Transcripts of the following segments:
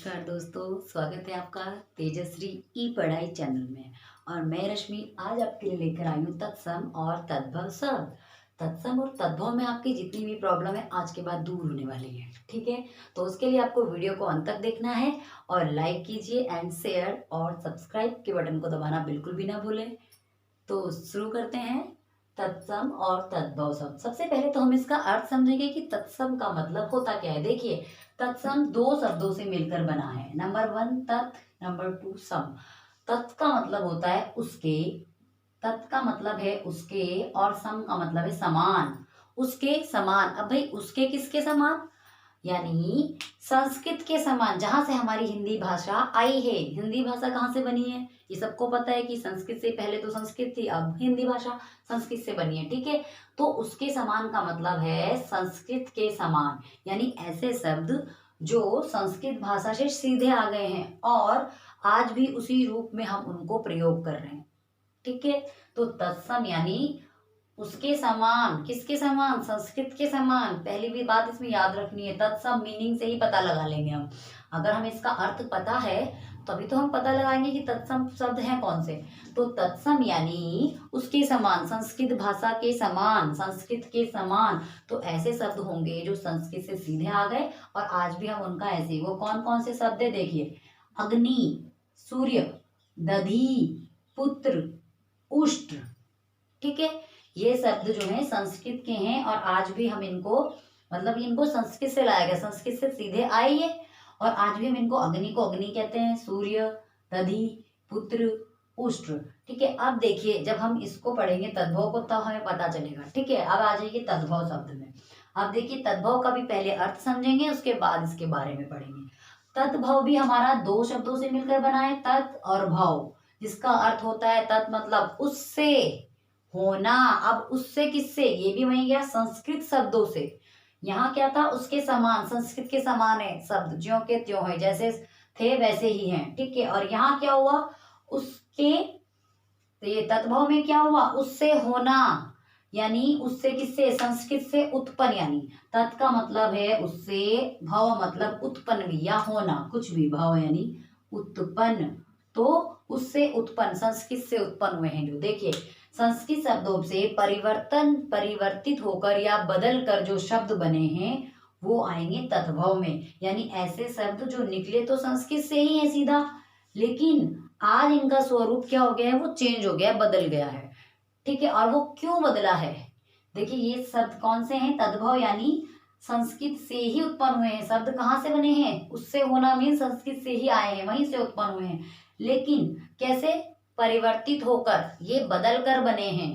नमस्कार दोस्तों, स्वागत है आपका तेजश्री ई पढ़ाई चैनल में। और मैं रश्मि आज आपके लिए लेकर आई हूँ तत्सम और तद्भव शब्द। तत्सम और तद्भव में आपकी जितनी भी प्रॉब्लम है आज के बाद दूर होने वाली है। ठीक है, तो उसके लिए आपको वीडियो को अंत तक देखना है और लाइक कीजिए एंड शेयर और सब्सक्राइब के बटन को दबाना बिल्कुल भी ना भूलें। तो शुरू करते हैं तत्सम और तद्भव शब्द। सबसे पहले तो हम इसका अर्थ समझेंगे कि तत्सम का मतलब होता क्या है। देखिए, तत्सम दो शब्दों से मिलकर बना है। नंबर वन तत्, नंबर टू सम। तत् का मतलब होता है उसके, तत् का मतलब है उसके और सम का मतलब है समान। उसके समान। अब भाई उसके किसके समान? यानी संस्कृत के समान, जहां से हमारी हिंदी भाषा आई है। हिंदी भाषा कहाँ से बनी है? ये सबको पता है कि संस्कृत से पहले तो संस्कृत थी, अब हिंदी भाषा संस्कृत से बनी है। ठीक है, तो उसके समान का मतलब है संस्कृत के समान, यानी ऐसे शब्द जो संस्कृत भाषा से सीधे आ गए हैं और आज भी उसी रूप में हम उनको प्रयोग कर रहे हैं। ठीक है, तो तत्सम यानी उसके समान। किसके समान? संस्कृत के समान। पहली भी बात इसमें याद रखनी है, तत्सम मीनिंग से ही पता लगा लेंगे हम। अगर हमें इसका अर्थ पता है तभी तो हम पता लगाएंगे कि तत्सम शब्द हैं कौन से। तो तत्सम यानी उसके समान, संस्कृत भाषा के समान, संस्कृत के समान। तो ऐसे शब्द होंगे जो संस्कृत से सीधे आ गए और आज भी हम उनका ऐसे। वो कौन कौन से शब्द है देखिए, अग्नि, सूर्य, दधी, पुत्र, उष्ट्र। ठीक है, ये शब्द जो है संस्कृत के हैं और आज भी हम इनको, मतलब इनको संस्कृत से लाया गया, संस्कृत से सीधे आए ये। और आज भी हम इनको अग्नि को अग्नि कहते हैं, सूर्य, दधि, पुत्र, उष्ट्र। ठीक है, अब देखिए जब हम इसको पढ़ेंगे तद्भव को तब हमें पता चलेगा। ठीक है, अब आ जाइए तद्भव शब्द में। अब देखिए तद्भव का भी पहले अर्थ समझेंगे, उसके बाद इसके बारे में पढ़ेंगे। तद्भव भी हमारा दो शब्दों से मिलकर बना है, तत् और भव, जिसका अर्थ होता है तत् मतलब उससे होना। अब उससे किससे? ये भी वही गया संस्कृत शब्दों से। यहाँ क्या था? उसके समान, संस्कृत के समान है शब्द, ज्यों के त्यों है, जैसे थे वैसे ही हैं। ठीक है, और यहाँ क्या हुआ? उसके, तो ये तद्भव में क्या हुआ? उससे होना, यानी उससे किससे? संस्कृत से उत्पन्न। यानी तत् का मतलब है उससे, भव मतलब उत्पन्न भी या होना, कुछ भी। भव यानी उत्पन्न, तो उससे उत्पन्न, संस्कृत से उत्पन्न हुए हैं जो। देखिए संस्कृत शब्दों से परिवर्तित होकर या बदल कर जो शब्द बने हैं वो आएंगे तद्भव में। यानी ऐसे शब्द जो निकले तो संस्कृत से ही है सीधा, लेकिन आज इनका स्वरूप क्या हो गया है? वो चेंज हो गया है, बदल गया है। ठीक है, और वो क्यों बदला है? देखिए ये शब्द कौन से हैं? तद्भव यानी संस्कृत से ही उत्पन्न हुए हैं। शब्द कहाँ से बने हैं? उससे होना मीन संस्कृत से ही आए हैं, वहीं से उत्पन्न हुए हैं। लेकिन कैसे? परिवर्तित होकर, ये बदल कर बने हैं।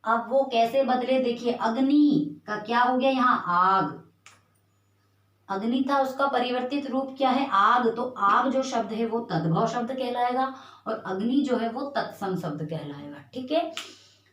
अब वो कैसे बदले? देखिए अग्नि का क्या हो गया यहाँ? आग। अग्नि था, उसका परिवर्तित रूप क्या है? आग। तो आग जो शब्द है वो तद्भव शब्द कहलाएगा और अग्नि जो है वो तत्सम शब्द कहलाएगा। ठीक है,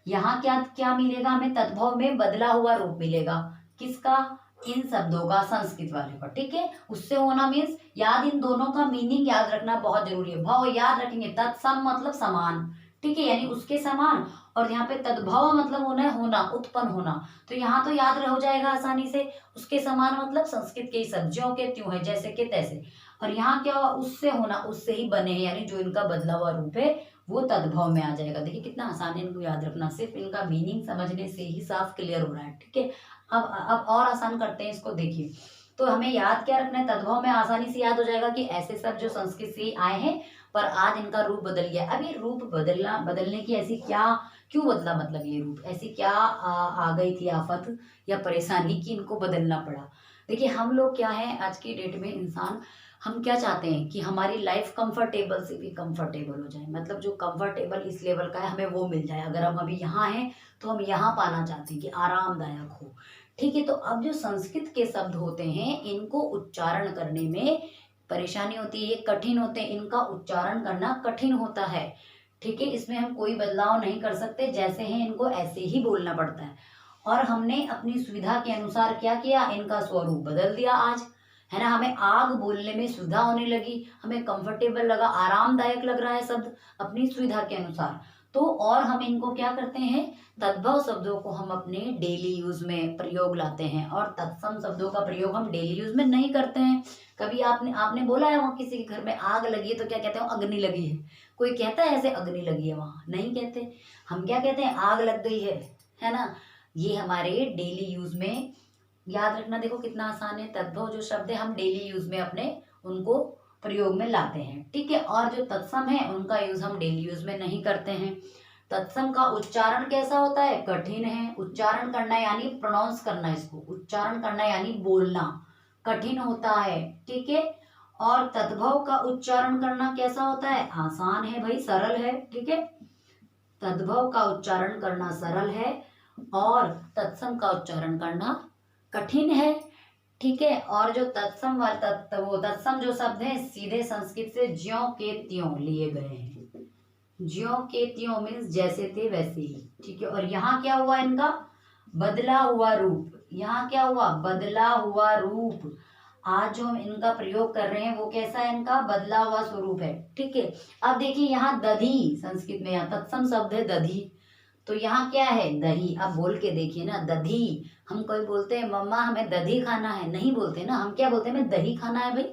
यहाँ क्या क्या मिलेगा हमें? तद्भव में बदला हुआ रूप मिलेगा। किसका? इन शब्दों का, संस्कृत वाले का। ठीक है, उससे होना मीन्स याद, इन दोनों का मीनिंग याद रखना बहुत जरूरी है। भव याद रखेंगे, तत्सम मतलब समान। ठीक है, यानी उसके समान। और यहाँ पे तद्भव मतलब होना है होना, उत्पन्न होना। तो यहाँ तो याद रह जाएगा आसानी से। उसके समान मतलब संस्कृत के ही शब्द, ज्यों के त्यों है, जैसे के तैसे। और यहाँ क्या हुआ? उससे होना, उससे ही बने हैं, यानी जो इनका बदला हुआ रूप है वो तद्भव में आ जाएगा। देखिए कितना आसान है इनको याद रखना, सिर्फ इनका मीनिंग समझने से ही साफ क्लियर हो रहा है। ठीक है, अब और आसान करते हैं इसको। देखिए तो हमें याद क्या रखना है? तद्भव में आसानी से याद हो जाएगा कि ऐसे सब जो संस्कृत से आए हैं पर आज इनका रूप बदल गया। अब ये रूप बदलने की ऐसी क्या, क्यों बदला? मतलब ये रूप ऐसी क्या आ गई थी आफत या परेशानी कि इनको बदलना पड़ा? देखिए हम लोग क्या है आज की डेट में इंसान, हम क्या चाहते हैं कि हमारी लाइफ कंफर्टेबल से भी कंफर्टेबल हो जाए। मतलब जो कंफर्टेबल इस लेवल का है हमें वो मिल जाए। अगर हम अभी यहाँ हैं तो हम यहाँ पाना चाहते हैं कि आरामदायक हो। ठीक है, तो अब जो संस्कृत के शब्द होते हैं इनको उच्चारण करने में परेशानी होती है, ये कठिन होते हैं, इनका उच्चारण करना कठिन होता है। ठीक है, इसमें हम कोई बदलाव नहीं कर सकते, जैसे हैं इनको ऐसे ही बोलना पड़ता है। और हमने अपनी सुविधा के अनुसार क्या किया? इनका स्वरूप बदल दिया आज, है ना। हमें आग बोलने में सुविधा होने लगी, हमें कंफर्टेबल लगा, आरामदायक लग रहा है शब्द अपनी सुविधा के अनुसार। तो और हम इनको क्या करते हैं, तद्भव शब्दों को हम अपने डेली यूज में प्रयोग लाते हैं और तत्सम शब्दों का प्रयोग हम डेली यूज में नहीं करते हैं। कभी आपने आपने बोला है वहाँ किसी के घर में आग लगी है तो क्या कहते हैं, अग्नि लगी है? कोई कहता है ऐसे अग्नि लगी है? वहाँ नहीं कहते। हम क्या कहते हैं, आग लग गई है ना। ये हमारे डेली यूज में याद रखना। देखो कितना आसान है। तद्भव जो शब्द है हम डेली यूज में अपने उनको प्रयोग में लाते हैं, ठीक है। और जो तत्सम है उनका यूज हम डेली यूज में नहीं करते हैं। तत्सम का उच्चारण कैसा होता है, कठिन है। उच्चारण करना यानी प्रोनाउंस करना, इसको उच्चारण करना यानी बोलना कठिन होता है, ठीक है। और तद्भव का उच्चारण करना कैसा होता है, आसान है भाई, सरल है, ठीक है। तद्भव का उच्चारण करना सरल है और तत्सम का उच्चारण करना कठिन है, ठीक है। और जो तत्सम व वो तत्सम जो शब्द है सीधे संस्कृत से ज्यों के त्यों लिए गए हैं। ज्यों के त्यों मीन्स जैसे थे वैसे ही, ठीक है। और यहाँ क्या हुआ, इनका बदला हुआ रूप। यहाँ क्या हुआ, बदला हुआ रूप। आज जो हम इनका प्रयोग कर रहे हैं वो कैसा है, इनका बदला हुआ स्वरूप है, ठीक है। अब देखिए यहाँ दधी, संस्कृत में यहाँ तत्सम शब्द है दधी, तो यहाँ क्या है, दही। अब बोल के देखिए ना, दधी। हम कोई बोलते हैं मम्मा हमें दही खाना है, नहीं बोलते ना, हम क्या बोलते हैं, हमें दही खाना है भाई,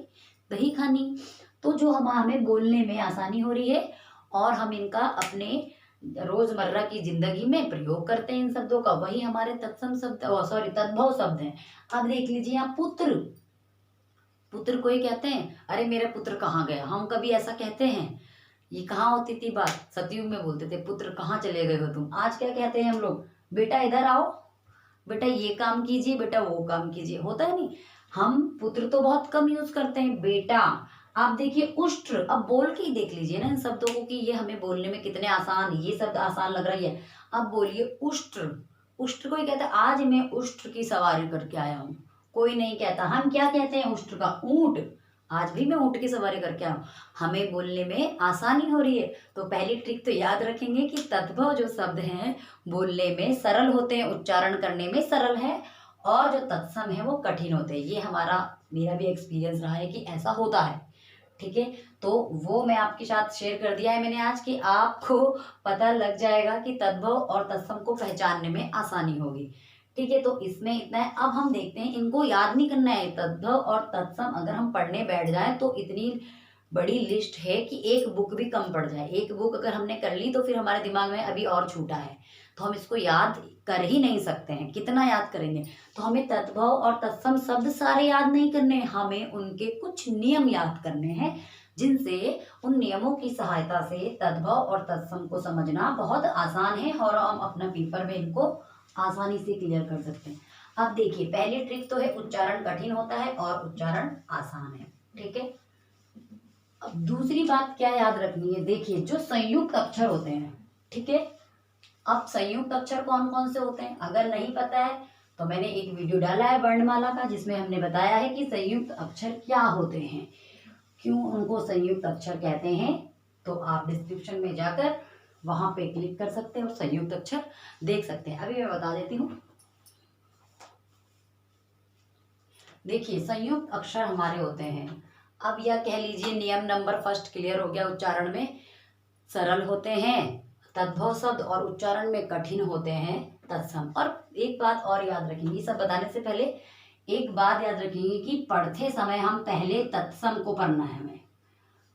दही खानी। तो जो हमें बोलने में आसानी हो रही है और हम इनका अपने रोजमर्रा की जिंदगी में प्रयोग करते हैं इन शब्दों का, वही हमारे तत्सम शब्द, सॉरी तद्भव शब्द हैं। अब देख लीजिए यहाँ पुत्र। पुत्र कोई कहते हैं, अरे मेरा पुत्र कहाँ गया, हम कभी ऐसा कहते हैं? ये कहाँ होती थी बात, सतयुग में बोलते थे पुत्र कहाँ चले गए हो तुम। आज क्या कहते हैं हम लोग, बेटा इधर आओ, बेटा ये काम कीजिए, बेटा वो काम कीजिए, होता है नहीं। हम पुत्र तो बहुत कम यूज करते हैं, बेटा। आप देखिए उष्ट्र, अब बोल के ही देख लीजिए ना इन शब्दों को कि ये हमें बोलने में कितने आसान, ये शब्द आसान लग रही है। अब बोलिए उष्ट्र। उष्ट्र कोई कहता है आज मैं उष्ट्र की सवारी करके आया हूँ, कोई नहीं कहता। हम क्या कहते हैं उष्ट्र का, ऊंट। आज भी मैं ऊंट की सवारी करके आया हूँ, हमें बोलने में आसानी हो रही है। तो पहली ट्रिक तो याद रखेंगे कि तद्भव जो शब्द हैं बोलने में सरल होते हैं, उच्चारण करने में सरल है, और जो तत्सम है वो कठिन होते हैं। ये मेरा भी एक्सपीरियंस रहा है कि ऐसा होता है, ठीक है। तो वो मैं आपके साथ शेयर कर दिया है मैंने आज, कि आपको पता लग जाएगा कि तद्भव और तत्सम को पहचानने में आसानी होगी, ठीक है। तो इसमें इतना है। अब हम देखते हैं, इनको याद नहीं करना है, तद्भव और तत्सम अगर हम पढ़ने बैठ जाए तो इतनी बड़ी लिस्ट है कि एक बुक भी कम पड़ जाए। एक बुक अगर हमने कर ली तो फिर हमारे दिमाग में अभी और छूटा है, तो हम इसको याद कर ही नहीं सकते हैं, कितना याद करेंगे। तो हमें तद्भव और तत्सम शब्द सारे याद नहीं करने, हमें उनके कुछ नियम याद करने हैं, जिनसे उन नियमों की सहायता से तद्भव और तत्सम को समझना बहुत आसान है और हम अपना पेपर में इनको आसानी से क्लियर कर सकते हैं। अब देखिए पहली ट्रिक तो है उच्चारण कठिन होता है और उच्चारण आसान है, ठीक है। अब दूसरी बात क्या याद रखनी है, देखिए जो संयुक्त अक्षर होते हैं, ठीक है। अब संयुक्त अक्षर कौन कौन से होते हैं, अगर नहीं पता है तो मैंने एक वीडियो डाला है वर्णमाला का, जिसमें हमने बताया है कि संयुक्त अक्षर क्या होते हैं, क्यों उनको संयुक्त अक्षर कहते हैं। तो आप डिस्क्रिप्शन में जाकर वहां पे क्लिक कर सकते हैं और संयुक्त अक्षर देख सकते हैं। अभी मैं बता देती हूँ। देखिए संयुक्त अक्षर हमारे होते हैं, अब यह कह लीजिए नियम नंबर फर्स्ट क्लियर हो गया, उच्चारण में सरल होते हैं तद्भव शब्द और उच्चारण में कठिन होते हैं तत्सम। और एक बात और याद रखेंगे, सब बताने से पहले एक बात याद रखेंगे कि पढ़ते समय हम पहले तत्सम को पढ़ना है, हमें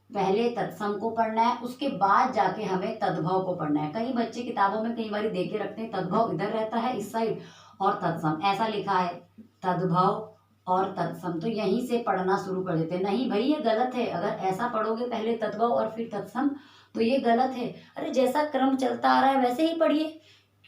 पहले तत्सम को पढ़ना है, उसके बाद जाके हमें तद्भव को पढ़ना है। कई बच्चे किताबों में कई बार दे के रखते हैं तद्भव इधर रहता है इस साइड और तत्सम ऐसा लिखा है, तद्भव और तत्सम, तो यहीं से पढ़ना शुरू कर देते हैं। नहीं भाई ये गलत है, अगर ऐसा पढ़ोगे पहले तद्भव और फिर तत्सम तो ये गलत है। अरे जैसा क्रम चलता आ रहा है वैसे ही पढ़िए,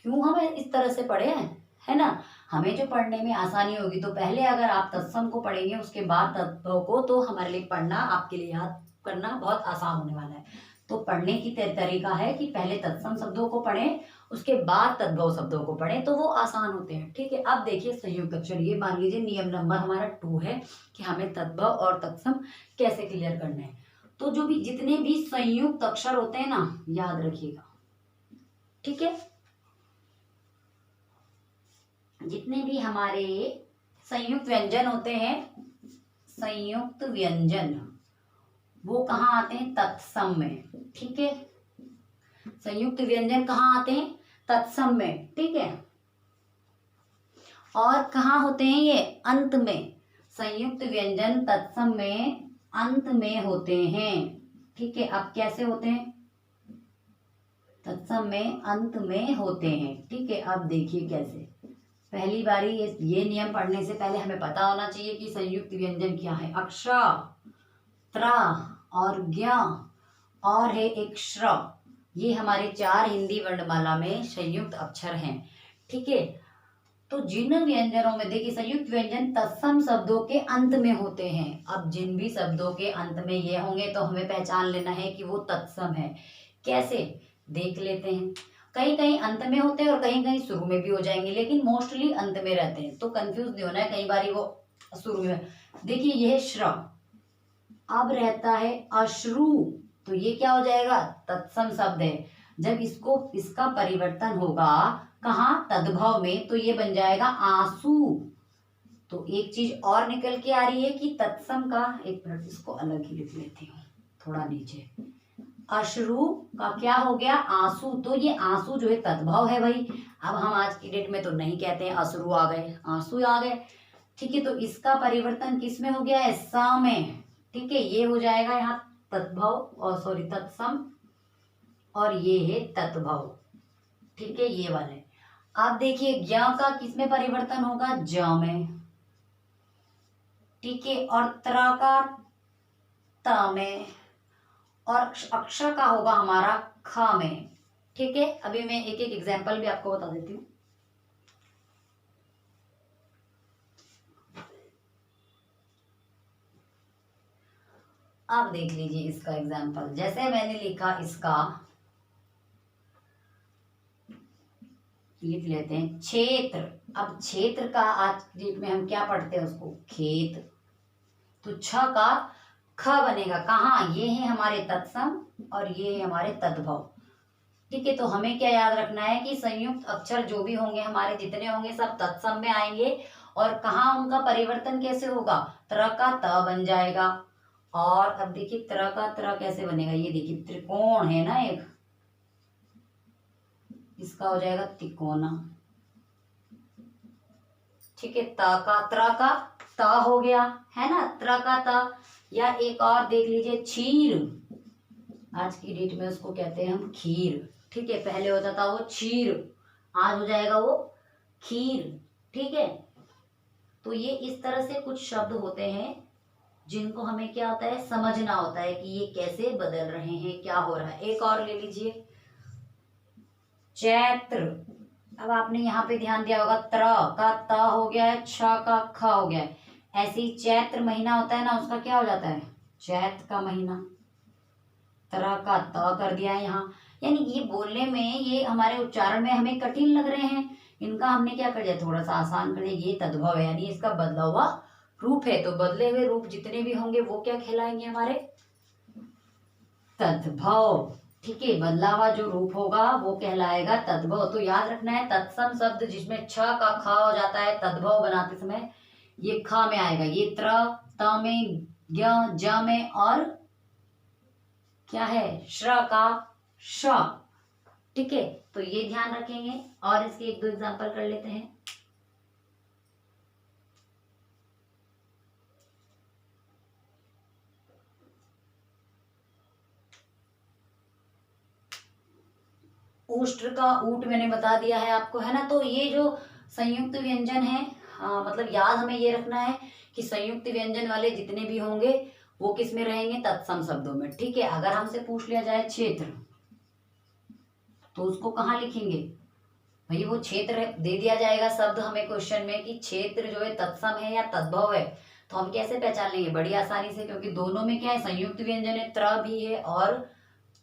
क्यों हमें इस तरह से पढ़े हैं, है ना। हमें जो पढ़ने में आसानी होगी, तो पहले अगर आप तत्सम को पढ़ेंगे उसके बाद तद्भव को, तो हमारे लिए पढ़ना, आपके लिए याद करना बहुत आसान होने वाला है। तो पढ़ने की तरीका है कि पहले तत्सम शब्दों को पढ़ें उसके बाद तद्भव शब्दों को पढ़ें, तो वो आसान होते हैं, ठीक है। अब देखिए संयुक्त अक्षर, ये मान लीजिए नियम नंबर हमारा 2 है कि हमें तद्भव और तत्सम कैसे क्लियर करना है। तो जो भी जितने भी संयुक्त अक्षर होते हैं ना, याद रखिएगा, ठीक है। जितने भी हमारे संयुक्त व्यंजन होते हैं, संयुक्त व्यंजन वो कहाँ आते हैं, तत्सम में, ठीक है। संयुक्त व्यंजन कहाँ आते हैं? तत्सम में, ठीक है। और कहाँ होते हैं ये? अंत में। संयुक्त व्यंजन तत्सम में अंत में होते हैं, ठीक है। अब कैसे होते हैं? तत्सम में अंत में होते हैं, ठीक है। अब देखिए कैसे। पहली बारी ये नियम पढ़ने से पहले हमें पता होना चाहिए कि संयुक्त व्यंजन क्या है। अक्ष, त्र और ज्ञ और है एक श्र, ये हमारे 4 हिंदी वर्णमाला में संयुक्त अक्षर हैं, ठीक है। तो जिन व्यंजनों में देखिए संयुक्त व्यंजन तत्सम शब्दों के अंत में होते हैं। अब जिन भी शब्दों के अंत में ये होंगे तो हमें पहचान लेना है कि वो तत्सम है। कैसे? देख लेते हैं। कहीं कहीं अंत में होते हैं और कहीं कहीं शुरू में भी हो जाएंगे, लेकिन मोस्टली अंत में रहते हैं, तो कंफ्यूज नहीं होना है। कई बार वो शुरू में, देखिए यह श्र, अब रहता है अश्रु, तो ये क्या हो जाएगा? तत्सम शब्द है। जब इसका परिवर्तन होगा कहाँ? तद्भव में, तो ये बन जाएगा आंसू। तो एक चीज और निकल के आ रही है कि तत्सम का, एक मिनट इसको अलग ही लिख लेती हूँ थोड़ा नीचे। अश्रु का क्या हो गया? आंसू। तो ये आंसू जो है तद्भव है भाई। अब हम आज की डेट में तो नहीं कहते हैं अश्रु आ गए, आंसू आ गए, ठीक है। तो इसका परिवर्तन किस में हो गया है? स में, ठीक है। ये हो जाएगा यहाँ तद्भव, और सॉरी तत्सम, और ये है तद्भव, ठीक है, ये वाले। आप देखिए ज्ञ का किस में परिवर्तन होगा? ज में, ठीक है। और त्र का त में, और अक्ष का होगा हमारा ख में, ठीक है। अभी मैं एक एक एग्जाम्पल भी आपको बता देती हूँ। आप देख लीजिए इसका एग्जाम्पल, जैसे मैंने लिखा इसका, लिख लेते हैं क्षेत्र। अब क्षेत्र का आज डेट में हम क्या पढ़ते हैं? उसको खेत। तो छ का ख बनेगा कहाँ? ये है हमारे तत्सम और ये है हमारे तद्भव, ठीक है। तो हमें क्या याद रखना है कि संयुक्त अक्षर जो भी होंगे हमारे, जितने होंगे सब तत्सम में आएंगे। और कहाँ उनका परिवर्तन कैसे होगा? त्र का त बन जाएगा। और अब देखिए त्र का त्र कैसे बनेगा? ये देखिए त्रिकोण है ना एक, इसका हो जाएगा तिकोना, ठीक है। त्र का त हो गया है ना, त्र का त। या एक और देख लीजिए क्षीर, आज की डेट में उसको कहते हैं हम खीर, ठीक है। पहले होता था वो क्षीर, आज हो जाएगा वो खीर, ठीक है। तो ये इस तरह से कुछ शब्द होते हैं जिनको हमें क्या होता है? समझना होता है कि ये कैसे बदल रहे हैं, क्या हो रहा है। एक और ले लीजिए चैत्र। अब आपने यहाँ पे ध्यान दिया होगा, त्र का त हो गया है, छ का ख हो गया है। ऐसे ही चैत्र महीना होता है ना, उसका क्या हो जाता है? चैत का महीना। त्र का त कर दिया है यहाँ। यानी ये बोलने में, ये हमारे उच्चारण में हमें कठिन लग रहे हैं, इनका हमने क्या कर दिया? थोड़ा सा आसान कर दिया। ये तद्भव है, यानी इसका बदला हुआ रूप है। तो बदले हुए रूप जितने भी होंगे वो क्या कहलाएंगे? हमारे तद्भव, ठीक है। बदला हुआ जो रूप होगा वो कहलाएगा तद्भव। तो याद रखना है तत्सम शब्द जिसमें छ का ख हो जाता है तद्भव बनाते समय, ये ख में आएगा। ये त्र, त में, ज्ञ, ज में, और क्या है? श्र का श, ठीक है। तो ये ध्यान रखेंगे। और इसके एक दो एग्जांपल कर लेते हैं। उष्ट्र का ऊट मैंने बता दिया है आपको, है ना। तो ये जो संयुक्त व्यंजन है, मतलब याद हमें ये रखना है कि संयुक्त व्यंजन वाले जितने भी होंगे वो किस में रहेंगे? तत्सम शब्दों में, ठीक है। अगर हमसे पूछ लिया जाए क्षेत्र, तो उसको कहाँ लिखेंगे? भाई वो क्षेत्र दे दिया जाएगा शब्द हमें क्वेश्चन में कि क्षेत्र जो है तत्सम है या तद्भव है, तो हम कैसे पहचान लेंगे? बड़ी आसानी से, क्योंकि दोनों में क्या है? संयुक्त व्यंजन है, त्र भी है और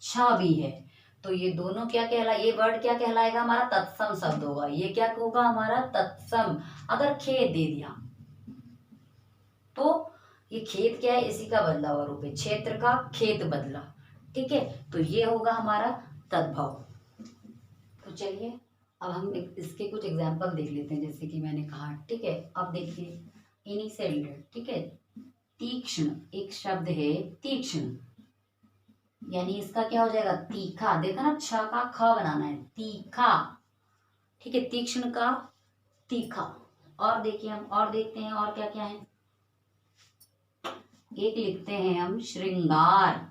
छ भी है। तो ये दोनों क्या कहला, ये वर्ड क्या कहलाएगा? हमारा तत्सम शब्द होगा। ये क्या होगा? हमारा तत्सम। अगर खेत दे दिया तो ये खेत क्या है? इसी का बदला हुआ रूप है, क्षेत्र का खेत बदला, ठीक है। तो ये होगा हमारा तद्भव। तो चलिए अब हम इसके कुछ एग्जाम्पल देख लेते हैं, जैसे कि मैंने कहा, ठीक है। अब देखिए इन्हीं से रिलेटेड, ठीक है। तीक्ष्ण, एक शब्द है तीक्ष्ण, यानी इसका क्या हो जाएगा, तीखा। देखा ना, छ का ख बनाना है, तीखा। ठीक है, तीक्ष्ण का तीखा। और देखिए हम और देखते हैं और क्या क्या है। एक लिखते हैं हम श्रृंगार।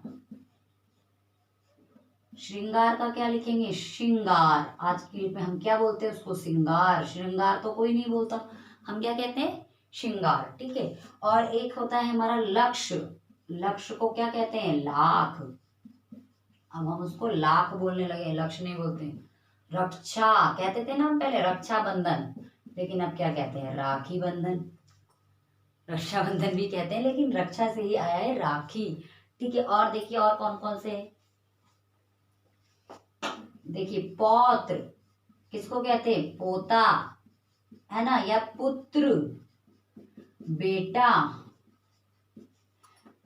श्रृंगार का क्या लिखेंगे, श्रृंगार। आज की में हम क्या बोलते हैं उसको, श्रृंगार। श्रृंगार तो कोई नहीं बोलता, हम क्या कहते हैं, श्रृंगार। ठीक है। और एक होता है हमारा लक्ष्य। लक्ष्य को क्या कहते हैं, लाख। अब हम उसको लाख बोलने लगे, लक्ष्य नहीं बोलते। रक्षा कहते थे ना हम पहले, रक्षा बंधन, लेकिन अब क्या कहते हैं, राखी बंधन। रक्षाबंधन भी कहते हैं, लेकिन रक्षा से ही आया है राखी। ठीक है। और देखिए और कौन कौन से, देखिए पौत्र किसको कहते हैं, पोता, है ना, या पुत्र, बेटा।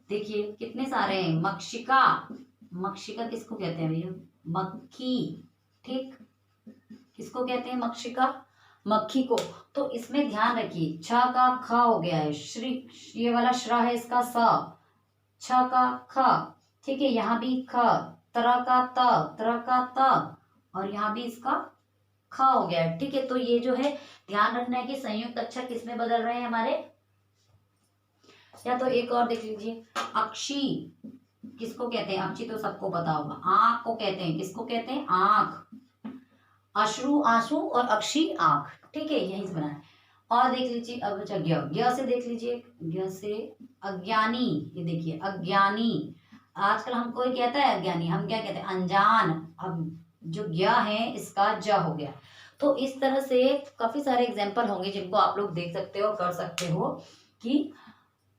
देखिए कितने सारे हैं। मक्षिका, मक्षिका किसको कहते हैं भैया, मक्खी। ठीक, किसको कहते हैं, मक्षिका, मक्खी को। तो इसमें ध्यान रखिए, छ का ख हो गया है, श्री, ये वाला श्र है इसका स, छ का ख। ठीक है, यहाँ भी ख, त्र का त, त्र का त, और यहाँ भी इसका ख हो गया है। ठीक है, तो ये जो है ध्यान रखना है कि संयुक्त अक्षर किसमें बदल रहे हैं हमारे। या तो एक और देख लीजिए, अक्षी किसको कहते हैं, अक्षी तो सबको पता होगा, आंख को कहते हैं, किसको कहते हैं, आंख। अश्रु आंसू और अक्षी आंख। ठीक है, यही से बना है। और देख लीजिए अब, अच्छा ज्ञ, ज्ञ से देख लीजिए, ज्ञ से अज्ञानी। ये देखिए अज्ञानी, आजकल हम कोई कहता है अज्ञानी, हम क्या कहते हैं, अनजान। अब जो ज्ञ है इसका ज हो गया। तो इस तरह से काफी सारे एग्जाम्पल होंगे जिनको आप लोग देख सकते हो, कर सकते हो, कि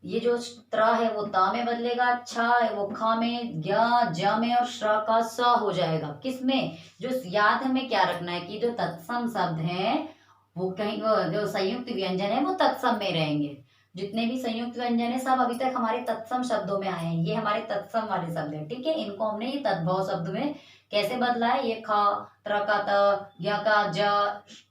ये जो त्र है वो त में बदलेगा, छ है वो ख में, ज्ञ ज में, और श्र का स हो जाएगा। किसमें, जो याद हमें क्या रखना है कि जो तत्सम शब्द हैं वो कहीं, जो संयुक्त व्यंजन है वो तत्सम में रहेंगे। जितने भी संयुक्त व्यंजन है सब अभी तक हमारे तत्सम शब्दों में आए हैं, ये हमारे तत्सम वाले शब्द हैं। ठीक है, इनको हमने ये तद्भव शब्द में कैसे बदला है, ये ख, त्र का त, ज्ञ का ज,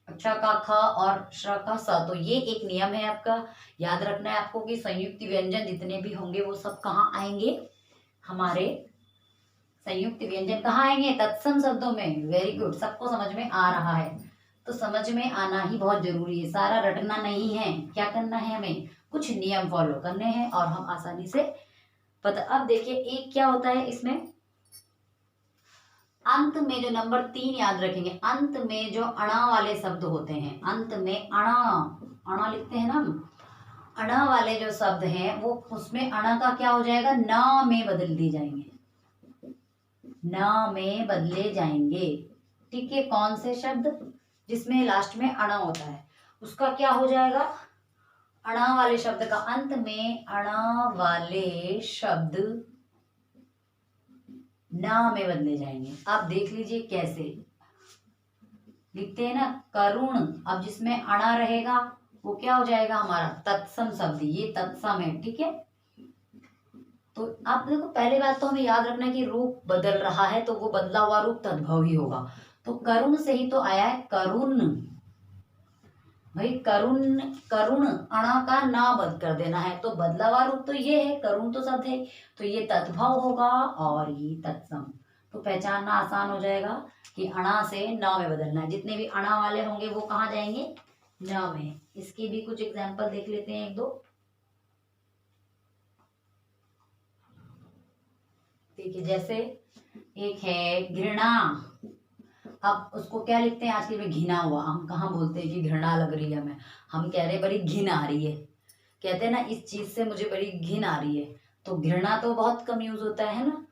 क्ष का ख और श्र का स। तो ये एक नियम है आपका, याद रखना है आपको कि संयुक्त व्यंजन जितने भी होंगे वो सब कहाँ आएंगे, हमारे संयुक्त व्यंजन कहाँ आएंगे, तत्सम शब्दों में। वेरी गुड, सबको समझ में आ रहा है। तो समझ में आना ही बहुत जरूरी है, सारा रटना नहीं है। क्या करना है, हमें कुछ नियम फॉलो करने हैं और हम आसानी से पता। अब देखिए एक क्या होता है इसमें, अंत में जो नंबर 3 याद रखेंगे, अंत में जो अणा वाले शब्द होते हैं, अंत में अणा, अणा लिखते हैं ना हम, अणा वाले जो शब्द हैं वो, उसमें अणा का क्या हो जाएगा, न में बदल दिए जाएंगे, न में बदले जाएंगे। ठीक है, कौन से शब्द जिसमें लास्ट में अणा होता है उसका क्या हो जाएगा, अणा वाले शब्द का, अंत में अणा वाले शब्द न में बदले जाएंगे। आप देख लीजिए कैसे लिखते हैं ना, करुण। अब जिसमें अणा रहेगा वो क्या हो जाएगा, हमारा तत्सम शब्द, ये तत्सम है। ठीक है, तो आप देखो पहले बात तो हमें याद रखना है कि रूप बदल रहा है तो वो बदला हुआ रूप तद्भव ही होगा। तो करुण से ही तो आया है करुण, भाई करुण, करुण अणा का ना बद कर देना है, तो बदला हुआ रूप तो ये है, करुण तो शब्द है, तो ये तद्भव होगा और ये तत्सम। तो पहचानना आसान हो जाएगा कि अणा से न में बदलना है। जितने भी अणा वाले होंगे वो कहाँ जाएंगे, न में। इसकी भी कुछ एग्जाम्पल देख लेते हैं, एक दो। देखिए जैसे एक है घृणा, अब उसको क्या लिखते हैं, आजकल में घिना हुआ। हम कहाँ बोलते हैं कि घृणा लग रही है हमें, हम कह रहे बड़ी घिन आ रही है, कहते हैं ना इस चीज से मुझे बड़ी घिन आ रही है। तो घृणा तो बहुत कम यूज होता है ना।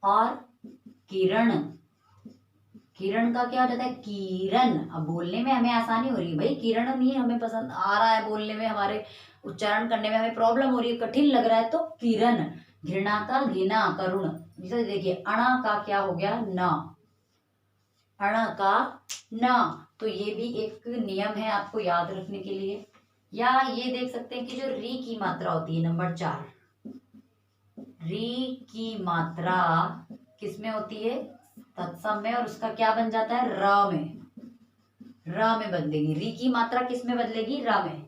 और किरण, किरण का क्या हो जाता है, किरण। अब बोलने में हमें आसानी हो रही है, भाई किरण नहीं हमें पसंद आ रहा है बोलने में, हमारे उच्चारण करने में हमें प्रॉब्लम हो रही है, कठिन लग रहा है, तो किरण। घृणा का घिना, करुण। जैसे देखिए अणा का क्या हो गया, न, अण का न। तो ये भी एक नियम है आपको याद रखने के लिए। या ये देख सकते हैं कि जो री की मात्रा होती है, नंबर 4, री की मात्रा किसमें होती है, तत्सम में, और उसका क्या बन जाता है, र में, र में बदलेगी। री की मात्रा किस में बदलेगी, र में,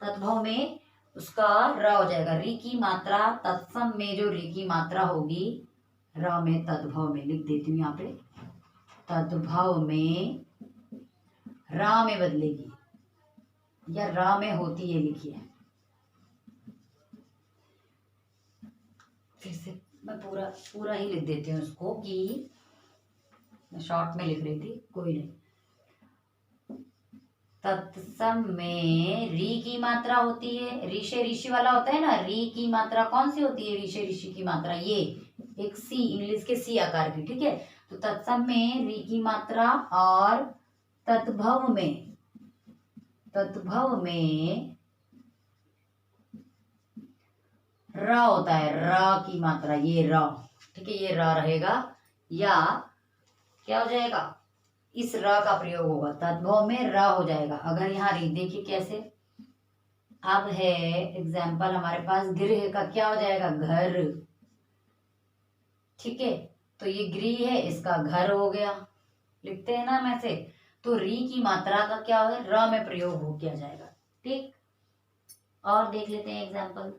तद्भव में उसका र हो जाएगा। री की मात्रा तत्सम में, जो री की मात्रा होगी र में तद्भव में लिख देती हूँ यहाँ पे, तद्भव में रा में बदलेगी या रा में होती है, लिखिए। फिर से मैं पूरा पूरा ही लिख देती हूँ उसको, कि मैं शॉर्ट में लिख रही थी, कोई नहीं। तत्सम में री की मात्रा होती है, ऋषि ऋषि वाला होता है ना, री की मात्रा कौन सी होती है, ऋषि ऋषि की मात्रा ये एक सी, इंग्लिश के सी आकार की, ठीक है। तो तत्सम में री की मात्रा और तद्भव में र होता है, र की मात्रा, ये र, ठीक है, ये र रहेगा, या क्या हो जाएगा, इस र का प्रयोग होगा, तद्भव में र हो जाएगा। अगर यहाँ री, देखिए कैसे, अब है एग्जाम्पल हमारे पास, गृह का क्या हो जाएगा, घर, ठीक है। तो ये गृह है, इसका घर हो गया, लिखते हैं ना हम ऐसे। तो री की मात्रा का क्या होगा, र में प्रयोग हो किया जाएगा, ठीक। और देख लेते हैं एग्जाम्पल।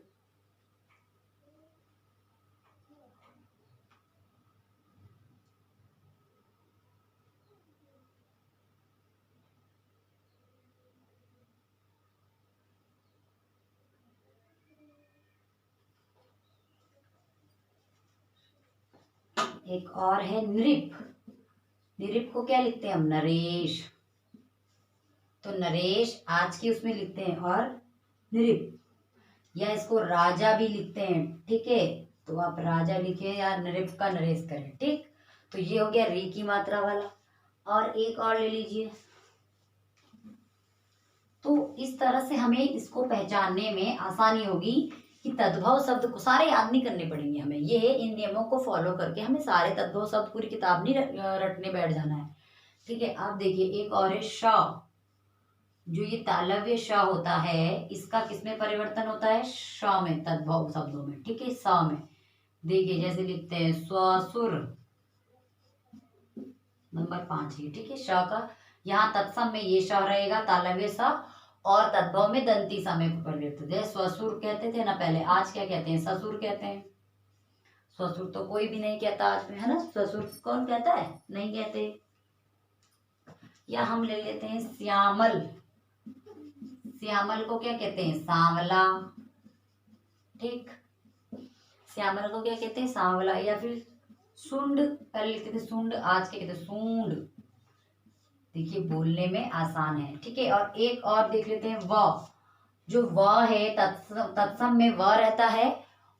एक और है नृप, नृप को क्या लिखते हैं हम, नरेश। तो नरेश आज की उसमें लिखते हैं, और नृप, या इसको राजा भी लिखते हैं, ठीक है। तो आप राजा लिखे या नृप का नरेश करें, ठीक। तो ये हो गया री की मात्रा वाला। और एक और ले लीजिए। तो इस तरह से हमें इसको पहचानने में आसानी होगी कि तद्भव शब्द को सारे याद नहीं करने पड़ेंगे हमें, ये इन नियमों को फॉलो करके हमें सारे तद्भव शब्द पूरी किताब नहीं रटने बैठ जाना है, ठीक है। आप देखिए एक और है श, जो ये तालव्य श होता है, इसका किसमें परिवर्तन होता है, श में, तद्भव शब्दों में, ठीक है, स में। देखिए जैसे लिखते हैं स्वसुर, नंबर 5 ये, ठीक है। श का यहाँ तत्सम में ये श रहेगा, तालव्य स, और तद्भव में दंती सा में परिवर्तित है। स्वसुर कहते थे ना पहले, आज क्या कहते हैं, ससुर कहते हैं। स्वसुर तो कोई भी नहीं कहता आज में, है ना, स्वसुर कौन कहता है, नहीं कहते। या हम ले लेते हैं श्यामल, श्यामल को क्या कहते हैं, सांवला, ठीक। श्यामल को क्या कहते हैं, सांवला। या फिर सुंड, पहले लिखते थे सुंड, आज क्या कहते हैं, सूंड। देखिए बोलने में आसान है, ठीक है। और एक और देख लेते हैं व, जो व है तत्सम में व रहता है,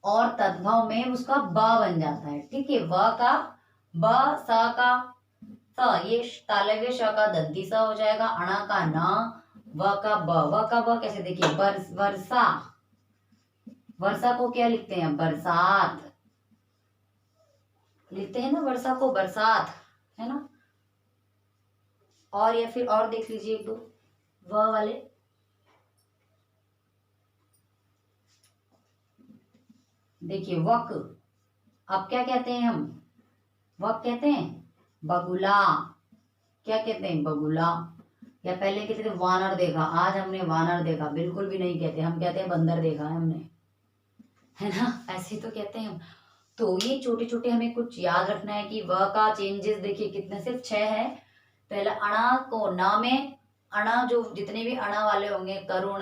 और तद्भव में उसका ब बन जाता है, ठीक है। व का ब, स का स, ये तालव्य श का दंती स हो जाएगा, अणा का न, व का ब, व का ब कैसे, देखिए वर्षा, वर्षा को क्या लिखते हैं, बरसात लिखते हैं ना, वर्षा को बरसात, है ना। और या फिर और देख लीजिए एक दो व वाले, देखिए वक, अब क्या कहते हैं हम, वक कहते हैं बगुला, क्या कहते हैं, बगुला। या पहले कहते थे वानर देखा, आज हमने वानर देखा, बिल्कुल भी नहीं कहते, हम कहते हैं बंदर देखा है हमने, है ना, ऐसे तो कहते हैं हम। तो ये छोटे छोटे हमें कुछ याद रखना है कि व का चेंजेस देखिए कितने, सिर्फ 6 है। पहला अणा को न में, अणा जो जितने भी अणा वाले होंगे, करुण,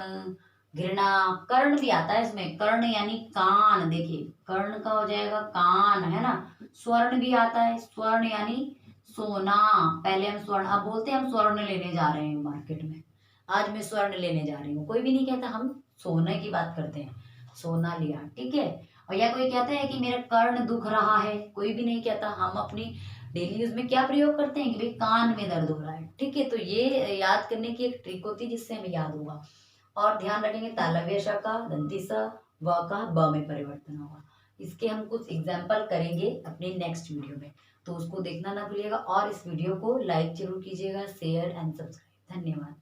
घृणा, कर्ण भी आता है इसमें, कर्ण यानी कान, देखिए कर्ण का हो जाएगा कान, है ना। स्वर्ण भी आता है, स्वर्ण यानी सोना, पहले हम स्वर्ण, अब बोलते हैं हम स्वर्ण लेने जा रहे हैं मार्केट में, आज मैं स्वर्ण लेने जा रही हूँ, कोई भी नहीं कहता, हम सोने की बात करते हैं, सोना लिया, ठीक है। और या कोई कहता है कि मेरा कर्ण दुख रहा है, कोई भी नहीं कहता, हम अपनी डेली यूज में क्या प्रयोग करते हैं कि भाई कान में दर्द हो रहा है, ठीक है। तो ये याद करने की एक ट्रिक होती है जिससे हमें याद होगा। और ध्यान रखेंगे तालव्य श का दंती स, व का ब में परिवर्तन होगा। इसके हम कुछ एग्जाम्पल करेंगे अपने नेक्स्ट वीडियो में, तो उसको देखना ना भूलिएगा। और इस वीडियो को लाइक जरूर कीजिएगा, शेयर एंड सब्सक्राइब। धन्यवाद।